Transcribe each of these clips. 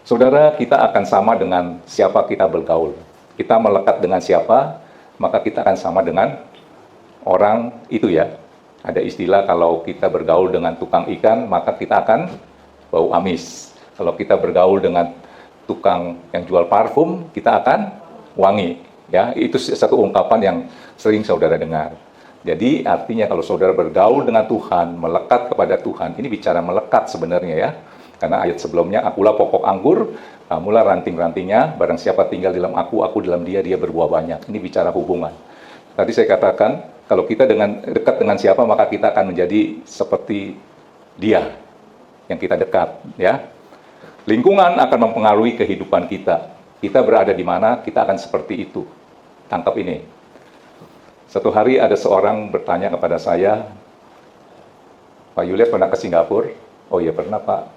Saudara, kita akan sama dengan siapa kita bergaul. Kita melekat dengan siapa, maka kita akan sama dengan orang itu ya. Ada istilah kalau kita bergaul dengan tukang ikan, maka kita akan bau amis. Kalau kita bergaul dengan tukang yang jual parfum, kita akan wangi. Ya, itu satu ungkapan yang sering saudara dengar. Jadi artinya kalau saudara bergaul dengan Tuhan, melekat kepada Tuhan, ini bicara melekat sebenarnya ya. Karena ayat sebelumnya, akulah pokok anggur, kamulah ranting-rantingnya, barang siapa tinggal dalam aku dalam dia, dia berbuah banyak. Ini bicara hubungan. Tadi saya katakan, kalau kita dekat dengan siapa, maka kita akan menjadi seperti dia yang kita dekat. Ya. Lingkungan akan mempengaruhi kehidupan kita. Kita berada di mana, kita akan seperti itu. Tangkap ini. Satu hari ada seorang bertanya kepada saya, Pak Julius pernah ke Singapura? Oh iya pernah Pak.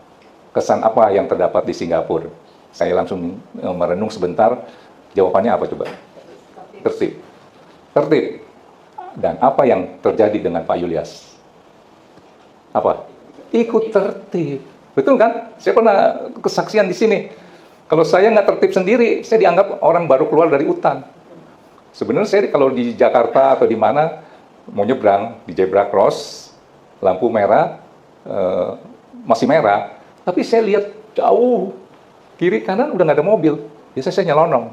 Kesan apa yang terdapat di Singapura? Saya langsung merenung sebentar. Jawabannya apa coba? Tertib. Tertib. Dan apa yang terjadi dengan Pak Julius? Apa? Ikut tertib. Betul kan? Saya pernah kesaksian di sini. Kalau saya nggak tertib sendiri, saya dianggap orang baru keluar dari hutan. Sebenarnya saya kalau di Jakarta atau di mana mau nyebrang di zebra cross, lampu merah masih merah, tapi saya lihat jauh kiri kanan udah nggak ada mobil, biasanya saya nyelonong.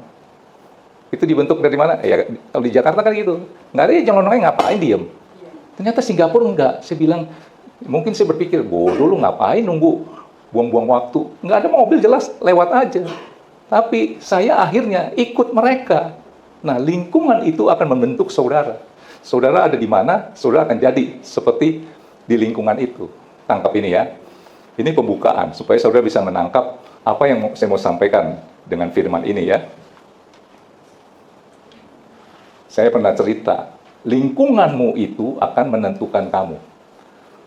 Itu dibentuk dari mana? Ya kalau di Jakarta kan gitu, nggak ada yang nyelonongnya ngapain diem. Ternyata Singapura enggak. Saya bilang mungkin saya berpikir bodoh lu ngapain nunggu buang-buang waktu, nggak ada mobil jelas lewat aja. Tapi saya akhirnya ikut mereka. Nah, lingkungan itu akan membentuk saudara. Saudara ada di mana, saudara akan jadi seperti di lingkungan itu. Tangkap ini ya. Ini pembukaan, supaya saudara bisa menangkap apa yang saya mau sampaikan dengan firman ini ya. Saya pernah cerita, lingkunganmu itu akan menentukan kamu.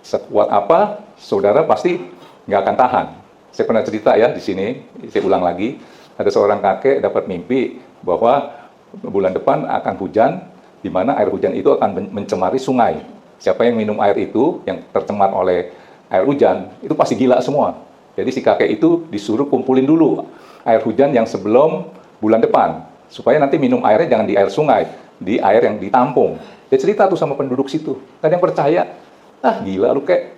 Sekuat apa, saudara pasti nggak akan tahan. Saya pernah cerita ya di sini, saya ulang lagi. Ada seorang kakek dapat mimpi bahwa bulan depan akan hujan, di mana air hujan itu akan mencemari sungai. Siapa yang minum air itu, yang tercemar oleh air hujan, itu pasti gila semua. Jadi si kakek itu disuruh kumpulin dulu air hujan yang sebelum bulan depan, supaya nanti minum airnya jangan di air sungai, di air yang ditampung. Dia cerita tuh sama penduduk situ, nggak ada yang percaya. Ah gila lu kayak,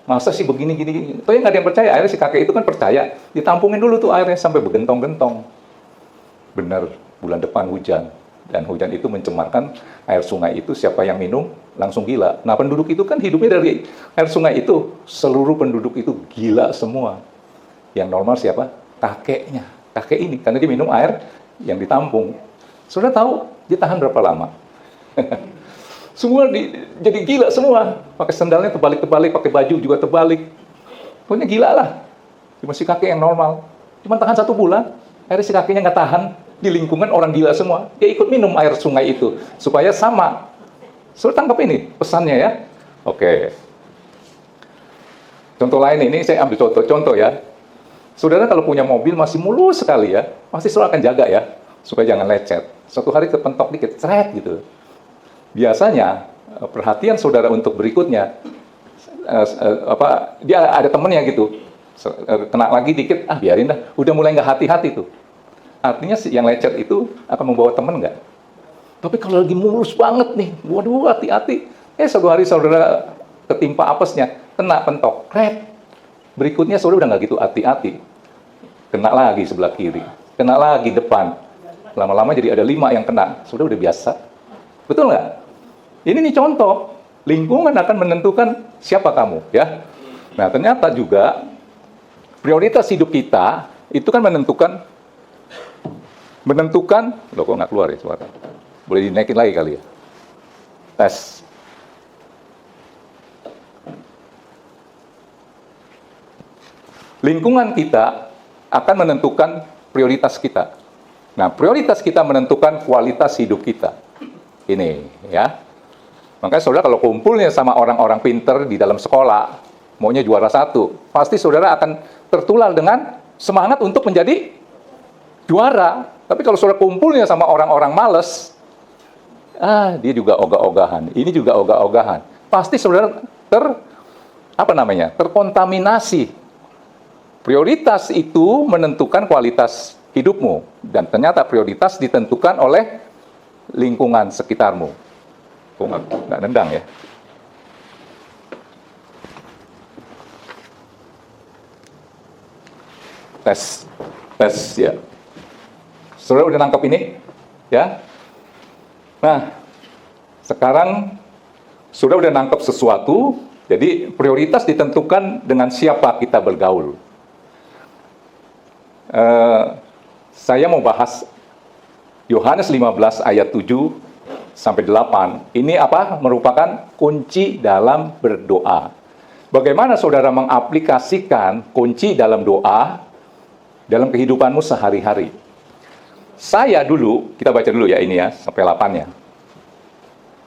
masa sih begini-gini. Tapi nggak ada yang percaya, akhirnya si kakek itu kan percaya, ditampungin dulu tuh airnya sampai bergentong-gentong. Benar, bulan depan hujan. Dan hujan itu mencemarkan air sungai itu, siapa yang minum langsung gila. Nah penduduk itu kan hidupnya dari air sungai itu, seluruh penduduk itu gila semua. Yang normal siapa? Kakeknya, kakek ini, karena dia minum air yang ditampung. Sudah tahu dia tahan berapa lama? Semua jadi gila semua, pakai sendalnya terbalik-terbalik, pakai baju juga terbalik. Pokoknya gila lah. Cuma si kakek yang normal, cuma tahan 1 bulan, akhirnya si kakeknya nggak tahan. Di lingkungan orang gila semua, dia ikut minum air sungai itu supaya sama. Sudah tangkap ini pesannya ya. Oke. Contoh lain ini saya ambil contoh ya. Saudara kalau punya mobil masih mulus sekali ya, pasti saudara akan jaga ya supaya jangan lecet. Suatu hari kepentok dikit, ceret gitu. Biasanya perhatian saudara untuk berikutnya dia ada temennya gitu. Kena lagi dikit, biarin dah. Udah mulai nggak hati-hati tuh. Artinya yang lecet itu akan membawa teman nggak? Tapi kalau lagi mulus banget nih, waduh hati-hati. Suatu hari saudara ketimpa apesnya, kena pentok, kret. Berikutnya saudara udah nggak gitu hati-hati. Kena lagi sebelah kiri, kena lagi depan. Lama-lama jadi ada 5 yang kena, saudara udah biasa. Betul nggak? Ini nih contoh, lingkungan akan menentukan siapa kamu ya. Nah ternyata juga prioritas hidup kita itu kan menentukan, loh kok nggak keluar ya suara? Boleh dinaikin lagi kali ya? Tes. Lingkungan kita akan menentukan prioritas kita. Nah, prioritas kita menentukan kualitas hidup kita. Ini ya. Makanya saudara kalau kumpulnya sama orang-orang pinter di dalam sekolah, maunya juara 1, pasti saudara akan tertular dengan semangat untuk menjadi juara. Tapi kalau saudara kumpulnya sama orang-orang males, dia juga ogah-ogahan, ini juga ogah-ogahan. Pasti saudara terkontaminasi Prioritas itu menentukan kualitas hidupmu. Dan ternyata prioritas ditentukan oleh lingkungan sekitarmu. Oh, nggak nendang ya. Tes ya. Saudara udah nangkep ini? Ya. Nah, sekarang saudara udah nangkep sesuatu, jadi prioritas ditentukan dengan siapa kita bergaul. Saya mau bahas Yohanes 15 ayat 7 sampai 8. Ini apa? Merupakan kunci dalam berdoa. Bagaimana saudara mengaplikasikan kunci dalam doa dalam kehidupanmu sehari-hari? Saya dulu, kita baca dulu ya ini ya, sampai 8 ya.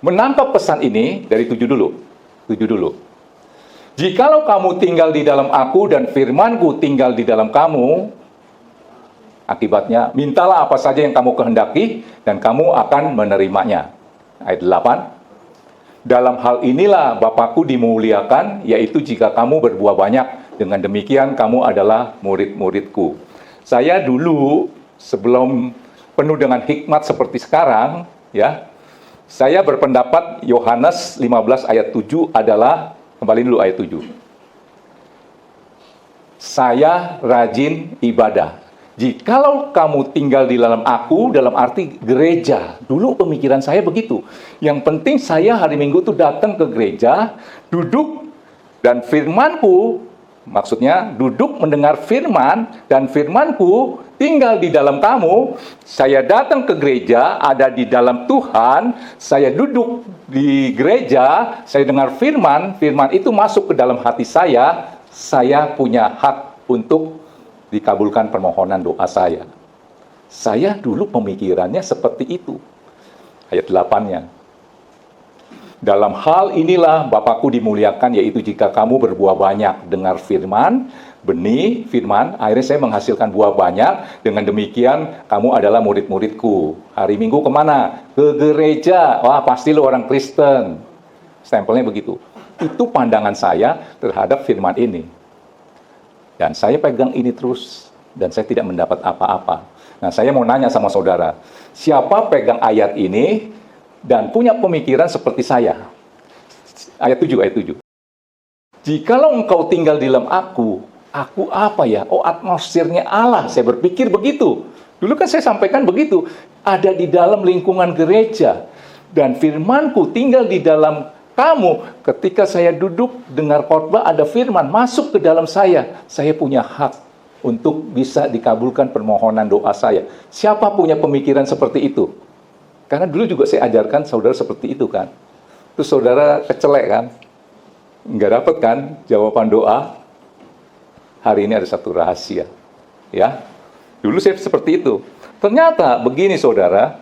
Menangkap pesan ini dari 7 dulu. 7 dulu. Jikalau kamu tinggal di dalam aku dan firmanku tinggal di dalam kamu, akibatnya, mintalah apa saja yang kamu kehendaki dan kamu akan menerimanya. Ayat 8. Dalam hal inilah Bapakku dimuliakan, yaitu jika kamu berbuah banyak. Dengan demikian kamu adalah murid-muridku. Saya dulu sebelum penuh dengan hikmat seperti sekarang, ya, saya berpendapat Yohanes 15 ayat 7 adalah, kembali dulu ayat 7. Saya rajin ibadah. Jikalau kamu tinggal di dalam aku, dalam arti gereja. Dulu pemikiran saya begitu. Yang penting saya hari Minggu itu datang ke gereja, duduk, dan firmanku, maksudnya duduk mendengar firman, dan firmanku tinggal di dalam kamu. Saya datang ke gereja, ada di dalam Tuhan, saya duduk di gereja, saya dengar firman, firman itu masuk ke dalam hati saya punya hak untuk dikabulkan permohonan doa saya. Saya dulu pemikirannya seperti itu. Ayat 8-nya. Dalam hal inilah Bapakku dimuliakan, yaitu jika kamu berbuah banyak. Dengar firman, benih firman, akhirnya saya menghasilkan buah banyak. Dengan demikian kamu adalah murid-muridku. Hari Minggu kemana? Ke gereja. Wah, pasti lu orang Kristen. Stempelnya begitu. Itu pandangan saya terhadap firman ini. Dan saya pegang ini terus, dan saya tidak mendapat apa-apa. Nah, saya mau nanya sama saudara, siapa pegang ayat ini dan punya pemikiran seperti saya? Ayat 7. Jikalau engkau tinggal di dalam aku apa ya? Oh, atmosfernya Allah. Saya berpikir begitu. Dulu kan saya sampaikan begitu. Ada di dalam lingkungan gereja. Dan firmanku tinggal di dalam kamu. Ketika saya duduk dengar khotbah, ada firman masuk ke dalam saya punya hak untuk bisa dikabulkan permohonan doa saya. Siapa punya pemikiran seperti itu? Karena dulu juga saya ajarkan saudara seperti itu kan. Terus saudara kecelek kan, nggak dapat kan jawaban doa. Hari ini ada satu rahasia, ya. Dulu saya seperti itu. Ternyata begini saudara,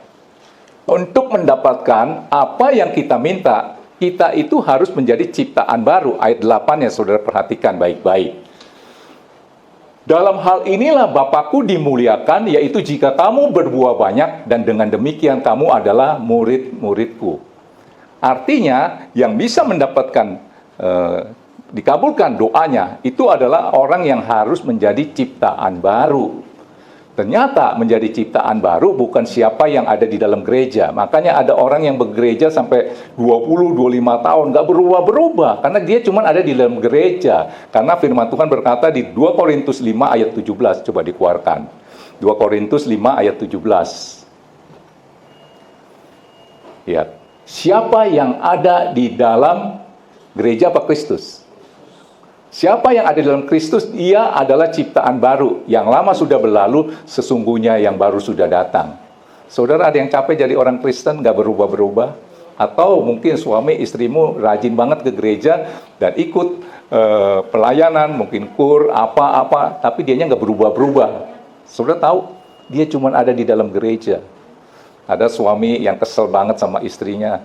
untuk mendapatkan apa yang kita minta, kita itu harus menjadi ciptaan baru. Ayat 8 ya saudara perhatikan baik-baik. Dalam hal inilah Bapakku dimuliakan, yaitu jika kamu berbuah banyak, dan dengan demikian kamu adalah murid-muridku. Artinya, yang bisa mendapatkan, dikabulkan doanya, itu adalah orang yang harus menjadi ciptaan baru. Ternyata menjadi ciptaan baru bukan siapa yang ada di dalam gereja. Makanya ada orang yang bergereja sampai 20-25 tahun, nggak berubah-berubah. Karena dia cuma ada di dalam gereja. Karena firman Tuhan berkata di 2 Korintus 5 ayat 17. Coba dikeluarkan. 2 Korintus 5 ayat 17. Lihat. Siapa yang ada di dalam gereja apa Kristus? Siapa yang ada dalam Kristus, dia adalah ciptaan baru. Yang lama sudah berlalu, sesungguhnya yang baru sudah datang. Saudara ada yang capek jadi orang Kristen, nggak berubah-berubah? Atau mungkin suami istrimu rajin banget ke gereja dan ikut pelayanan, mungkin kur, apa-apa, tapi dianya nggak berubah-berubah. Saudara tahu, dia cuma ada di dalam gereja. Ada suami yang kesel banget sama istrinya.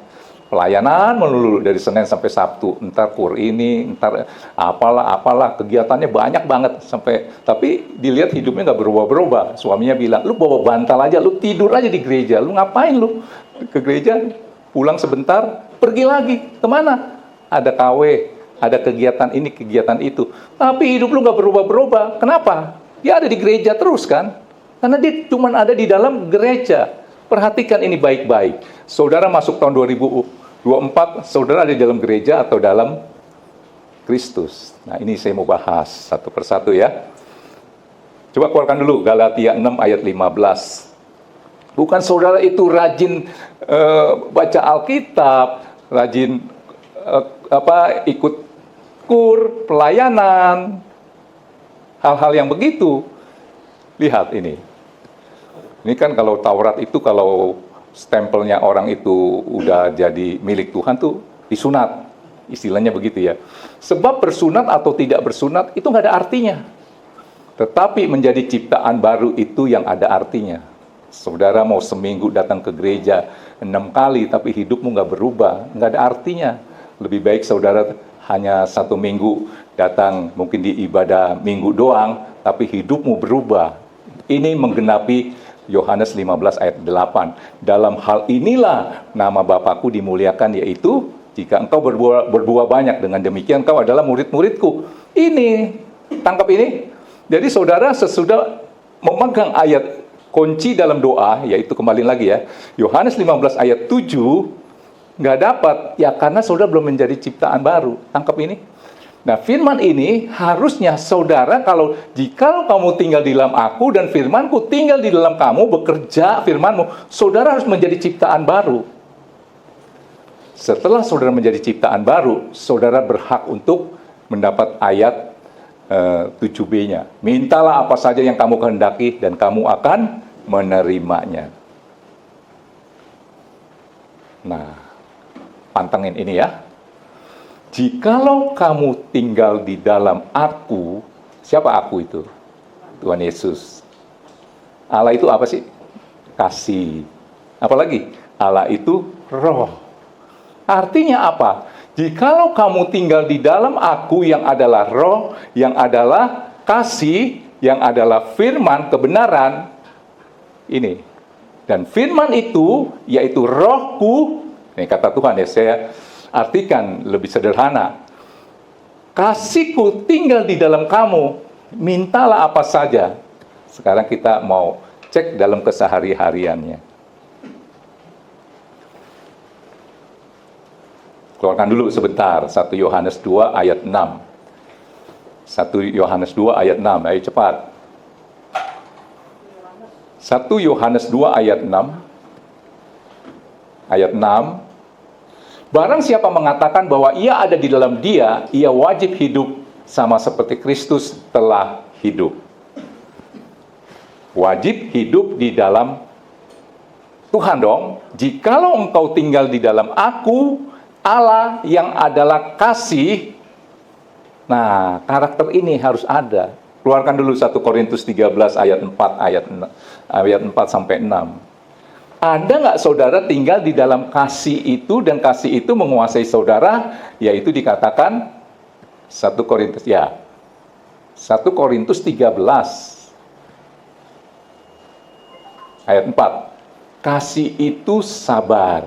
Pelayanan melulu dari Senin sampai Sabtu, entar kur ini, entar apalah, kegiatannya banyak banget sampai, tapi dilihat hidupnya nggak berubah-berubah. Suaminya bilang, lu bawa bantal aja, lu tidur aja di gereja, lu ngapain lu ke gereja, pulang sebentar, pergi lagi, kemana? Ada KW, ada kegiatan ini, kegiatan itu. Tapi hidup lu nggak berubah-berubah. Kenapa? Dia ada di gereja terus kan? Karena dia cuma ada di dalam gereja. Perhatikan ini baik-baik. Saudara masuk tahun 2024, saudara ada di dalam gereja atau dalam Kristus. Nah, ini saya mau bahas satu persatu ya. Coba keluarkan dulu Galatia 6 ayat 15. Bukan saudara itu rajin baca Alkitab, rajin ikut kur, pelayanan, hal-hal yang begitu. Lihat ini. Ini kan kalau Taurat itu, kalau stempelnya orang itu udah jadi milik Tuhan tuh disunat. Istilahnya begitu ya. Sebab bersunat atau tidak bersunat itu nggak ada artinya. Tetapi menjadi ciptaan baru itu yang ada artinya. Saudara mau seminggu datang ke gereja 6 kali, tapi hidupmu nggak berubah, nggak ada artinya. Lebih baik saudara hanya 1 minggu datang, mungkin di ibadah minggu doang, tapi hidupmu berubah. Ini menggenapi Yohanes 15 ayat 8. Dalam hal inilah nama Bapakku dimuliakan, yaitu jika engkau berbuah banyak, dengan demikian engkau adalah murid-muridku. Ini, tangkap ini. Jadi saudara sesudah memegang ayat kunci dalam doa, yaitu kembali lagi ya, Yohanes 15 ayat 7, nggak dapat, ya karena saudara belum menjadi ciptaan baru. Tangkap ini. Nah, firman ini harusnya saudara, jika kamu tinggal di dalam aku dan firmanku tinggal di dalam kamu, bekerja firmanmu, saudara harus menjadi ciptaan baru. Setelah saudara menjadi ciptaan baru, saudara berhak untuk mendapat ayat 7b-nya. Mintalah apa saja yang kamu kehendaki dan kamu akan menerimanya. Nah, pantengin ini ya. Jikalau kamu tinggal di dalam aku, siapa aku itu? Tuhan Yesus. Allah itu apa sih? Kasih. Apalagi? Allah itu roh. Artinya apa? Jikalau kamu tinggal di dalam aku yang adalah roh, yang adalah kasih, yang adalah firman kebenaran, ini. Dan firman itu, yaitu rohku, ini kata Tuhan ya, saya artikan lebih sederhana. Kasihku tinggal di dalam kamu, mintalah apa saja. Sekarang kita mau cek dalam kesehari-hariannya. Keluarkan dulu sebentar, 1 Yohanes 2 ayat 6. 1 Yohanes 2 ayat 6, ayo cepat. 1 Yohanes 2 ayat 6. Ayat 6. Barang siapa mengatakan bahwa ia ada di dalam dia, ia wajib hidup sama seperti Kristus telah hidup. Wajib hidup di dalam Tuhan dong. Jikalau engkau tinggal di dalam aku, Allah yang adalah kasih. Nah, karakter ini harus ada. Keluarkan dulu 1 Korintus 13 ayat 4 ayat 4 sampai 6. Ada nggak saudara tinggal di dalam kasih itu, dan kasih itu menguasai saudara, yaitu dikatakan 1 Korintus 13 ayat 4. Kasih itu sabar.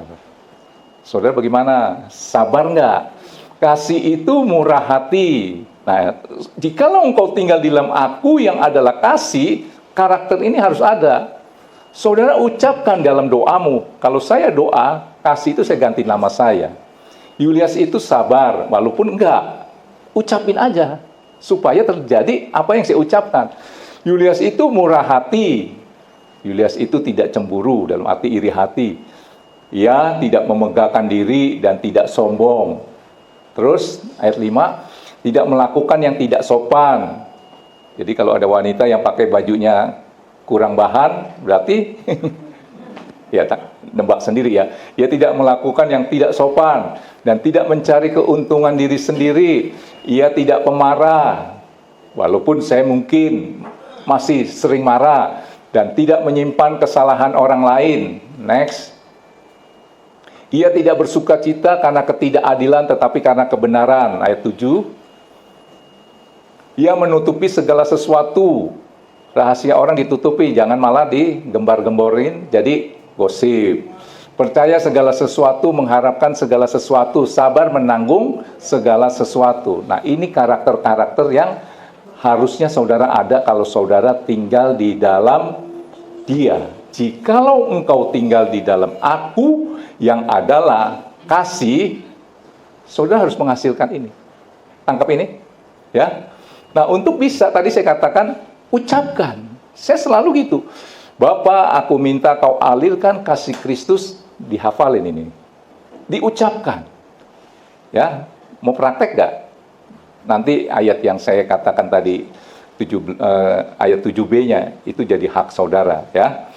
Saudara bagaimana? Sabar nggak? Kasih itu murah hati. Nah, jikalau engkau tinggal di dalam aku yang adalah kasih, karakter ini harus ada. Saudara ucapkan dalam doamu. Kalau saya doa, kasih itu saya ganti nama saya. Yulius itu sabar, walaupun enggak. Ucapin aja, supaya terjadi apa yang saya ucapkan. Yulius itu murah hati. Yulius itu tidak cemburu, dalam arti iri hati. Ia tidak memegahkan diri dan tidak sombong. Terus ayat 5, tidak melakukan yang tidak sopan. Jadi kalau ada wanita yang pakai bajunya kurang bahan, berarti ya nembak sendiri ya. Ia tidak melakukan yang tidak sopan dan tidak mencari keuntungan diri sendiri. Ia tidak pemarah, walaupun saya mungkin masih sering marah, dan tidak menyimpan kesalahan orang lain. Next. Ia tidak bersuka cita karena ketidakadilan, tetapi karena kebenaran. Ayat 7. Ia menutupi segala sesuatu. Rahasia orang ditutupi, jangan malah digembar-gemborin, jadi gosip. Percaya segala sesuatu, mengharapkan segala sesuatu, sabar menanggung segala sesuatu. Nah, ini karakter-karakter yang harusnya saudara ada kalau saudara tinggal di dalam Dia. Jikalau engkau tinggal di dalam Aku yang adalah kasih, saudara harus menghasilkan ini. Tangkap ini, ya. Nah, untuk bisa, tadi saya katakan, ucapkan. Saya selalu gitu. Bapa, aku minta kau alirkan kasih Kristus, dihafalin ini. Diucapkan. Ya, mau praktek gak? Nanti ayat yang saya katakan tadi, ayat 7b-nya, itu jadi hak saudara, ya.